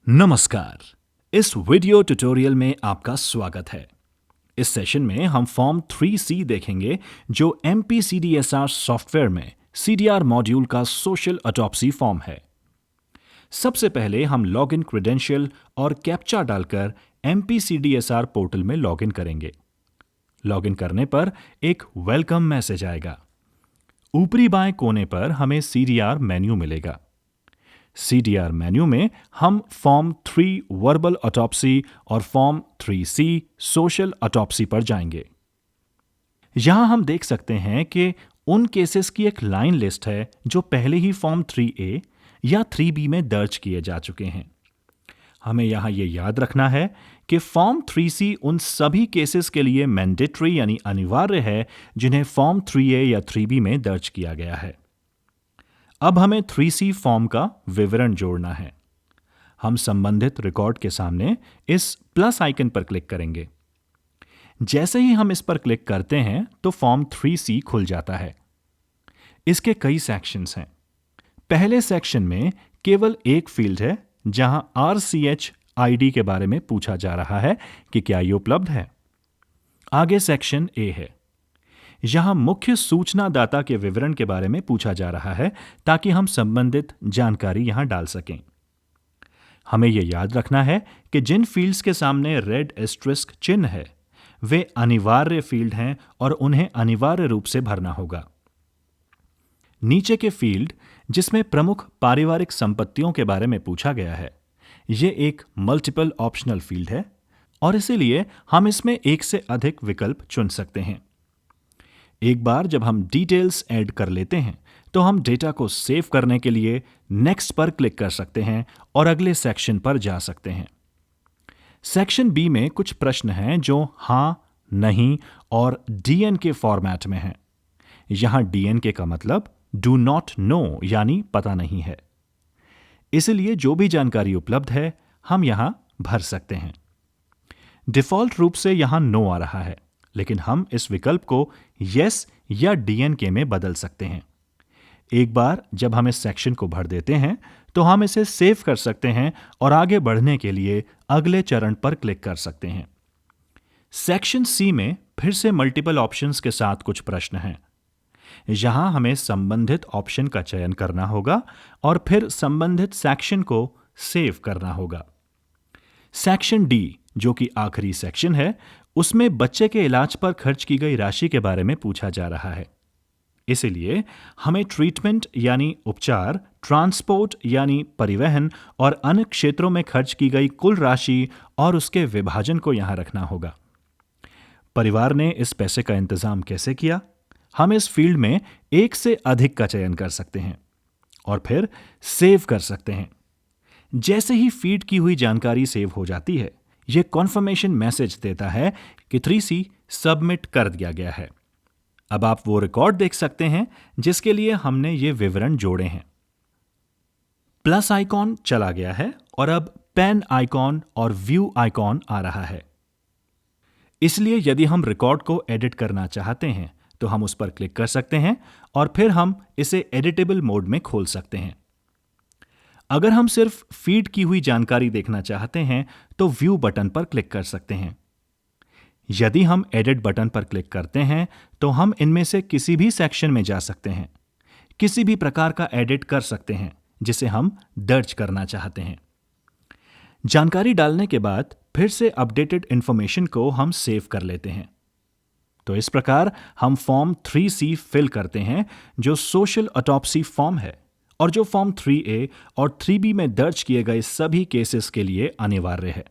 नमस्कार। इस video tutorial में आपका स्वागत है। इस सेशन में हम फॉर्म 3C देखेंगे जो MPCDSR सॉफ्टवेयर में CDR मॉड्यूल का सोशल ऑटोप्सी फॉर्म है। सबसे पहले हम लॉगिन क्रेडेंशियल और कैप्चा डालकर MPCDSR पोर्टल में लॉगिन करेंगे। लॉगिन करने पर एक वेलकम मैसेज आएगा। ऊपरी बाएं कोने पर हमें CDR मेन्यू मिलेगा। CDR मेन्यू में हम फॉर्म 3 वर्बल ऑटोप्सी और फॉर्म 3C सोशल ऑटोप्सी पर जाएंगे। यहां हम देख सकते हैं कि उन केसेस की एक लाइन लिस्ट है जो पहले ही फॉर्म 3A या 3B में दर्ज किए जा चुके हैं। हमें यहां यह याद रखना है कि फॉर्म 3C उन सभी केसेस के लिए मैंडेटरी यानी अनिवार्य है जिन्हें फॉर्म 3A या 3B में दर्ज किया गया है। अब हमें 3C फॉर्म का विवरण जोड़ना है। हम संबंधित रिकॉर्ड के सामने इस प्लस आइकन पर क्लिक करेंगे। जैसे ही हम इस पर क्लिक करते हैं तो फॉर्म 3C खुल जाता है। इसके कई सेक्शंस हैं। पहले सेक्शन में केवल एक फील्ड है जहां RCH ID के बारे में पूछा जा रहा है कि क्या ये उपलब्ध है। आगे सेक्शन A है। यहां मुख्य सूचना दाता के विवरण के बारे में पूछा जा रहा है ताकि हम संबंधित जानकारी यहां डाल सकें। हमें यह याद रखना है कि जिन फील्ड्स के सामने रेड एस्टेरिस्क चिन्ह है वे अनिवार्य फील्ड हैं और उन्हें अनिवार्य रूप से भरना होगा। नीचे के फील्ड जिसमें प्रमुख पारिवारिक संपत्तियों के बारे में पूछा गया है, यह एक मल्टीपल ऑप्शनल फील्ड है और इसीलिए हम इसमें एक से अधिक विकल्प चुन सकते हैं। एक बार जब हम डिटेल्स ऐड कर लेते हैं तो हम डेटा को सेव करने के लिए नेक्स्ट पर क्लिक कर सकते हैं और अगले सेक्शन पर जा सकते हैं। सेक्शन बी में कुछ प्रश्न हैं जो हां, नहीं और DNK फॉर्मेट में हैं। यहां DNK का मतलब डू नॉट नो यानी पता नहीं है। इसलिए जो भी जानकारी उपलब्ध है हम यहां भर सकते हैं। डिफॉल्ट रूप से यहां नो आ रहा है, लेकिन हम इस विकल्प को यस या DNK में बदल सकते हैं। एक बार जब हम इस सेक्शन को भर देते हैं तो हम इसे सेव कर सकते हैं और आगे बढ़ने के लिए अगले चरण पर क्लिक कर सकते हैं। सेक्शन C में फिर से मल्टीपल ऑप्शंस के साथ कुछ प्रश्न हैं। यहां हमें संबंधित ऑप्शन का चयन करना होगा और फिर संबंधित सेक्शन को सेव करना होगा। सेक्शन D जो कि आखिरी सेक्शन है, उसमें बच्चे के इलाज पर खर्च की गई राशि के बारे में पूछा जा रहा है। इसलिए हमें ट्रीटमेंट यानी उपचार, ट्रांसपोर्ट यानी परिवहन और अन्य क्षेत्रों में खर्च की गई कुल राशि और उसके विभाजन को यहां रखना होगा। परिवार ने इस पैसे का इंतजाम कैसे किया? हम इस फील्ड में एक से अधिक का चयन कर सकते हैं और फिर सेव कर सकते हैं। जैसे ही फीड की हुई जानकारी सेव हो जाती है, यह कॉन्फर्मेशन मैसेज देता है कि 3C सबमिट कर दिया गया है। अब आप वो रिकॉर्ड देख सकते हैं जिसके लिए हमने ये विवरण जोड़े हैं। प्लस आइकॉन चला गया है और अब पेन आइकॉन और व्यू आइकॉन आ रहा है। इसलिए यदि हम रिकॉर्ड को एडिट करना चाहते हैं तो हम उस पर क्लिक कर सकते हैं और फिर हम इसे एडिटेबल मोड में खोल सकते हैं। अगर हम सिर्फ फीड की हुई जानकारी देखना चाहते हैं तो व्यू बटन पर क्लिक कर सकते हैं। यदि हम एडिट बटन पर क्लिक करते हैं तो हम इनमें से किसी भी सेक्शन में जा सकते हैं, किसी भी प्रकार का एडिट कर सकते हैं जिसे हम दर्ज करना चाहते हैं। जानकारी डालने के बाद फिर से अपडेटेड इंफॉर्मेशन को हम सेव कर लेते हैं। तो इस प्रकार हम फॉर्म 3C फिल करते हैं जो सोशल ऑटोप्सी फॉर्म है और जो फॉर्म 3A और 3B में दर्ज किए गए सभी केसेस के लिए अनिवार्य है।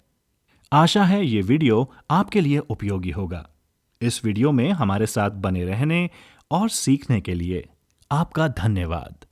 आशा है ये वीडियो आपके लिए उपयोगी होगा। इस वीडियो में हमारे साथ बने रहने और सीखने के लिए आपका धन्यवाद।